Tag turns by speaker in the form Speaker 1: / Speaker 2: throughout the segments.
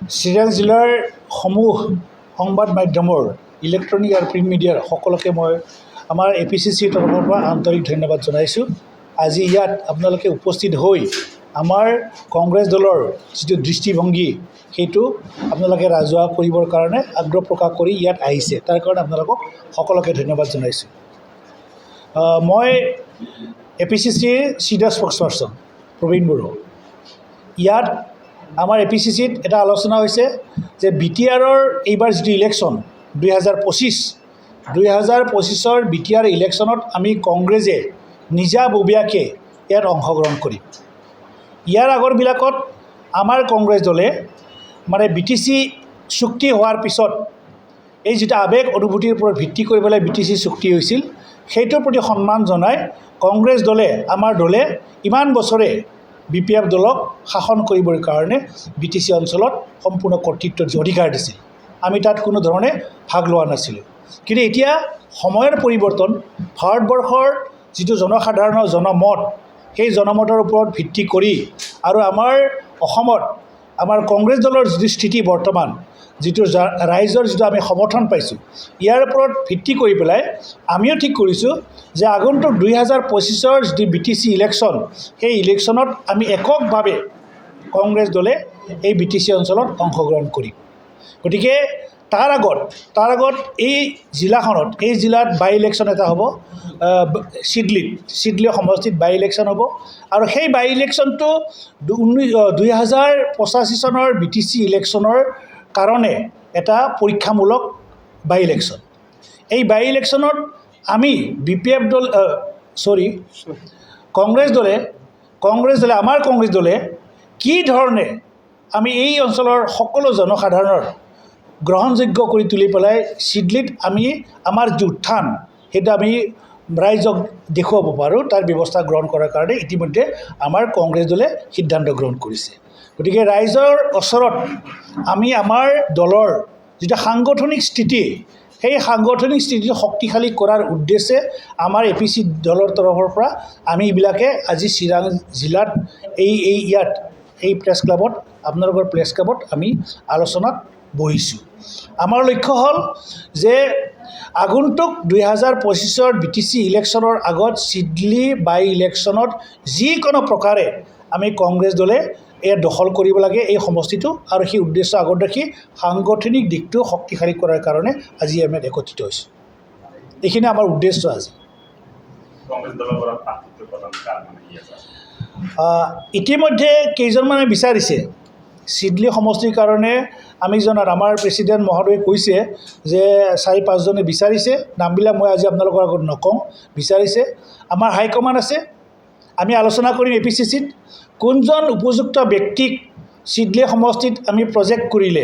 Speaker 1: চিৰাং জিলাৰ সমূহ সংবাদ মাধ্যমৰ ইলেক্ট্ৰনিক আৰু প্ৰিণ্ট মিডিয়াৰ সকলোকে মই আমাৰ APCCৰ তৰফৰ পৰা আন্তৰিক ধন্যবাদ জনাইছোঁ। আজি ইয়াত আপোনালোকে উপস্থিত হৈ আমাৰ কংগ্ৰেছ দলৰ যিটো দৃষ্টিভংগী সেইটো আপোনালোকে ৰাজহুৱা কৰিবৰ কাৰণে আগ্ৰহ প্ৰকাশ কৰি ইয়াত আহিছে, তাৰ কাৰণে আপোনালোকক সকলোকে ধন্যবাদ জনাইছোঁ। মই APCCৰ চিনিয়ৰ স্প'ক্সপাৰ্চন প্ৰবীণ বড়ো। ইয়াত আমাৰ APCCত এটা আলোচনা হৈছে যে BTRৰ এইবাৰ যিটো ইলেকশ্যন 2025 BTR ইলেকশ্যনত আমি কংগ্ৰেছে নিজাববীয়াকৈ ইয়াত অংশগ্ৰহণ কৰিম। ইয়াৰ আগৰবিলাকত আমাৰ কংগ্ৰেছ দলে মানে BTC চুক্তি হোৱাৰ পিছত এই যিটো আৱেগ অনুভূতিৰ ওপৰত ভিত্তি কৰি পেলাই BTC চুক্তি হৈছিল, সেইটোৰ প্ৰতি সন্মান জনাই কংগ্ৰেছ দলে আমাৰ দলে ইমান বছৰে BPF দলক শাসন কৰিবৰ কাৰণে BTC অঞ্চলত সম্পূৰ্ণ কৰ্তৃত্বৰ অধিকাৰ দিছিল। আমি তাত কোনো ধৰণে ভাগ লোৱা নাছিলোঁ। কিন্তু এতিয়া সময়ৰ পৰিৱৰ্তন, ভাৰতবৰ্ষৰ যিটো জনসাধাৰণৰ জনমত, সেই জনমতৰ ওপৰত ভিত্তি কৰি আৰু আমাৰ অসমত আমাৰ কংগ্ৰেছ দলৰ যিটো স্থিতি বৰ্তমান, যিটো ৰাইজৰ যিটো আমি সমৰ্থন পাইছোঁ, ইয়াৰ ওপৰত ভিত্তি কৰি পেলাই আমিও ঠিক কৰিছোঁ যে আগন্তুক 2025 যিটো BTC ইলেকশ্যন, সেই ইলেকশ্যনত আমি এককভাৱে কংগ্ৰেছ দলে এই BTC অঞ্চলত অংশগ্ৰহণ কৰিম। গতিকে তাৰ আগত এই জিলাখনত, এই জিলাত বাই ইলেকশ্যন এটা হ'ব, চিডলি সমষ্টিত বাই ইলেকশ্যন হ'ব। আৰু সেই বাই ইলেকশ্যনটো 2085 চনৰ BTC ইলেকশ্যনৰ কাৰণে এটা পৰীক্ষামূলক বাই ইলেকশ্যন। এই বাই ইলেকশ্যনত আমি BPF দল কংগ্ৰেছ দলে আমাৰ কংগ্ৰেছ দলে কি ধৰণে আমি এই অঞ্চলৰ সকলো জনসাধাৰণৰ গ্ৰহণযোগ্য কৰি তুলি পেলাই চিডলিত আমি আমাৰ যি উত্থান সেইটো আমি ৰাইজক দেখুৱাব পাৰোঁ, তাৰ ব্যৱস্থা গ্ৰহণ কৰাৰ কাৰণে ইতিমধ্যে আমাৰ কংগ্ৰেছ দলে সিদ্ধান্ত গ্ৰহণ কৰিছে। গতিকে ৰাইজৰ ওচৰত আমি আমাৰ দলৰ যিটো সাংগঠনিক স্থিতি, সেই সাংগঠনিক স্থিতি শক্তিশালী কৰাৰ উদ্দেশ্যে আমাৰ APC দলৰ তৰফৰ পৰা আমি এইবিলাকে আজি চিৰাং জিলাত ইয়াত এই প্ৰেছ ক্লাবত, আপোনালোকৰ প্ৰেছ ক্লাবত আমি আলোচনাত বহিছোঁ। আমাৰ লক্ষ্য হ'ল যে আগন্তুক 2025 BTC ইলেকশ্যনৰ আগত চিডলি বাই ইলেকশ্যনত যিকোনো প্ৰকাৰে আমি কংগ্ৰেছ দলে ইয়াত দখল কৰিব লাগে এই সমষ্টিটো, আৰু সেই উদ্দেশ্য আগত ৰাখি সাংগঠনিক দিশটো শক্তিশালী কৰাৰ কাৰণে আজি আমি একত্ৰিত হৈছোঁ। এইখিনি আমাৰ উদ্দেশ্য আজি। ইতিমধ্যে কেইজনমানে বিচাৰিছে চিডলি সমষ্টিৰ কাৰণে। আমি জনাত আমাৰ প্ৰেছিডেণ্ট মহোদয়ে কৈছে যে 4-5 জনে বিচাৰিছে, নামবিলাক মই আজি আপোনালোকৰ আগত নকওঁ, বিচাৰিছে। আমাৰ হাইকমাণ্ড আছে, আমি আলোচনা কৰিম APCCত কোনজন উপযুক্ত ব্যক্তিক চিডলি সমষ্টিত আমি প্ৰজেক্ট কৰিলে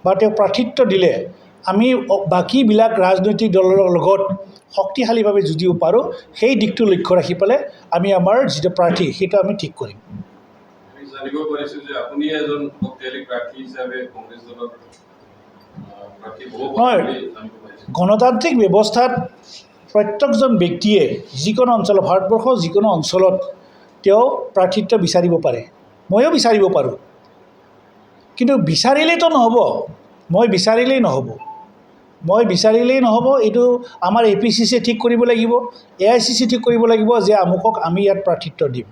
Speaker 1: বা তেওঁক প্ৰাৰ্থিত্ব দিলে আমি বাকীবিলাক ৰাজনৈতিক দলৰ লগত শক্তিশালীভাৱে যুঁজিব পাৰোঁ, সেই দিশটো লক্ষ্য ৰাখি পেলাই আমি আমাৰ যিটো প্ৰাৰ্থী সেইটো আমি ঠিক কৰিম।
Speaker 2: জানিব পাৰিছোঁ যে আপুনি এজন শক্তিশালী প্ৰাৰ্থী হিচাপে কংগ্ৰেছ দলৰ প্ৰাৰ্থী হ'ব বুলি জানিব পাৰিছোঁ।
Speaker 1: গণতান্ত্ৰিক ব্যৱস্থাত প্ৰত্যেকজন ব্যক্তিয়ে যিকোনো অঞ্চলত, ভাৰতবৰ্ষৰ যিকোনো অঞ্চলত তেওঁ প্ৰাৰ্থিত্ব বিচাৰিব পাৰে, ময়ো বিচাৰিব পাৰোঁ। কিন্তু বিচাৰিলেইতো নহ'ব, মই বিচাৰিলেই নহ'ব। এইটো আমাৰ APCCয়ে ঠিক কৰিব লাগিব, AICC ঠিক কৰিব লাগিব যে আমুকক আমি ইয়াত প্ৰাৰ্থিত্ব দিম।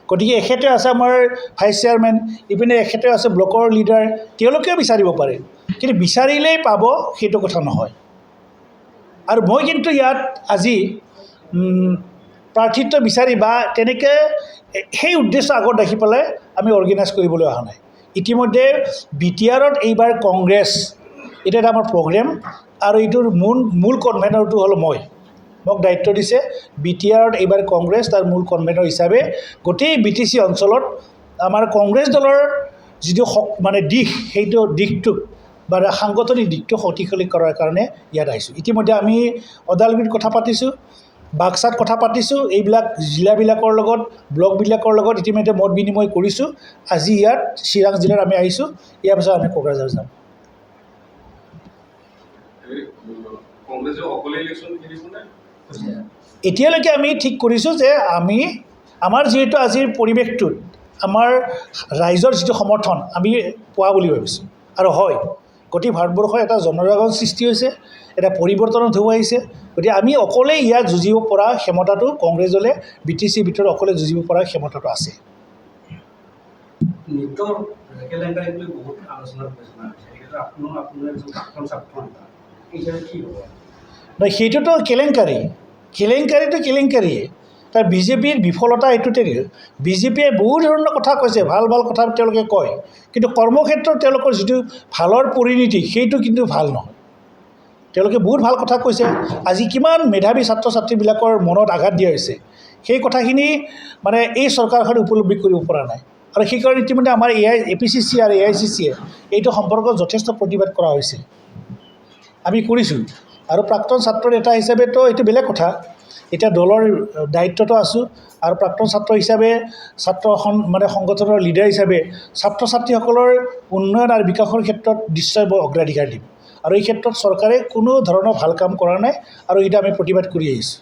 Speaker 1: গতিকে এখেতে আছে আমাৰ ভাইচ চেয়াৰমেন, ইপিনে এখেতে আছে ব্লকৰ লিডাৰ, তেওঁলোকেও বিচাৰিব পাৰে। কিন্তু বিচাৰিলেই পাব সেইটো কথা নহয়। আৰু মই কিন্তু ইয়াত আজি প্ৰাৰ্থিত্ব বিচাৰি বা তেনেকৈ সেই উদ্দেশ্য আগত ৰাখি পেলাই আমি অৰ্গেনাইজ কৰিবলৈ অহা নাই। ইতিমধ্যে BTRত এইবাৰ কংগ্ৰেছ, এটা আমাৰ প্ৰগ্ৰেম, আৰু এইটোৰ মূল কনভেনৰটো হ'ল মোক দায়িত্ব দিছে BTRত এইবাৰ কংগ্ৰেছ তাৰ মূল কনভেনৰ হিচাপে গোটেই BTC অঞ্চলত আমাৰ কংগ্ৰেছ দলৰ যিটো মানে সেইটো দিশটোক বা সাংগঠনিক দিশটো শক্তিশালী কৰাৰ কাৰণে ইয়াত আহিছোঁ। ইতিমধ্যে আমি ওদালগুৰিত কথা পাতিছোঁ, বাক্সাত কথা পাতিছোঁ, এইবিলাক জিলাবিলাকৰ লগত, ব্লকবিলাকৰ লগত ইতিমধ্যে মত বিনিময় কৰিছোঁ। আজি ইয়াত চিৰাং জিলাত আমি আহিছোঁ, ইয়াৰ পিছত আমি কোকৰাঝাৰ যাম। এতিয়ালৈকে আমি ঠিক কৰিছোঁ যে আমাৰ যিহেতু আজিৰ পৰিৱেশটোত আমাৰ ৰাইজৰ যিটো সমৰ্থন আমি পোৱা বুলি ভাবিছোঁ আৰু হয় গোটেই ভাৰতবৰ্ষৰ এটা জনজাগৰণ সৃষ্টি হৈছে এটা পৰিৱৰ্তনত ঢৌ আহিছে গতিকে আমি অকলেই ইয়াত যুঁজিব পৰা ক্ষমতাটো কংগ্ৰেছ দলে BTC ভিতৰত অকলে যুঁজিব পৰা ক্ষমতাটো আছে
Speaker 3: নিটৰ কেলেংকাৰী বুলি বহুত আলোচনা কৰিছে আপোনাৰ এজন প্ৰাক্তন ছাত্ৰ নেতা এইটো কি হ'ব
Speaker 1: নহয় সেইটোতো কেলেংকাৰীটো কেলেংকাৰীয়ে তাৰ বিজেপিৰ বিফলতা এইটোতে বিজেপিয়ে বহু ধৰণৰ কথা কৈছে ভাল ভাল কথা তেওঁলোকে কয় কিন্তু কৰ্মক্ষেত্ৰত তেওঁলোকৰ যিটো ভালৰ পৰিণতি সেইটো কিন্তু ভাল নহয় তেওঁলোকে বহুত ভাল কথা কৈছে আজি কিমান মেধাৱী ছাত্ৰ ছাত্ৰীবিলাকৰ মনত আঘাত দিয়া হৈছে সেই কথাখিনি মানে এই চৰকাৰখনে উপলব্ধি কৰিব পৰা নাই আৰু সেইকাৰণে ইতিমধ্যে আমাৰ APCC আৰু AICCয়ে এইটো সম্পৰ্কত যথেষ্ট প্ৰতিবাদ কৰা হৈছে আমি কৰিছোঁ আৰু প্ৰাক্তন ছাত্ৰ নেতা হিচাপেতো এইটো বেলেগ কথা এতিয়া দলৰ দায়িত্বটো আছোঁ আৰু প্ৰাক্তন ছাত্ৰ হিচাপে ছাত্ৰ মানে সংগঠনৰ লিডাৰ হিচাপে ছাত্ৰ ছাত্ৰীসকলৰ উন্নয়ন আৰু বিকাশৰ ক্ষেত্ৰত নিশ্চয় মই অগ্ৰাধিকাৰ দিম আৰু এই ক্ষেত্ৰত চৰকাৰে কোনো ধৰণৰ ভাল কাম কৰা নাই আৰু এতিয়া আমি প্ৰতিবাদ কৰি আহিছোঁ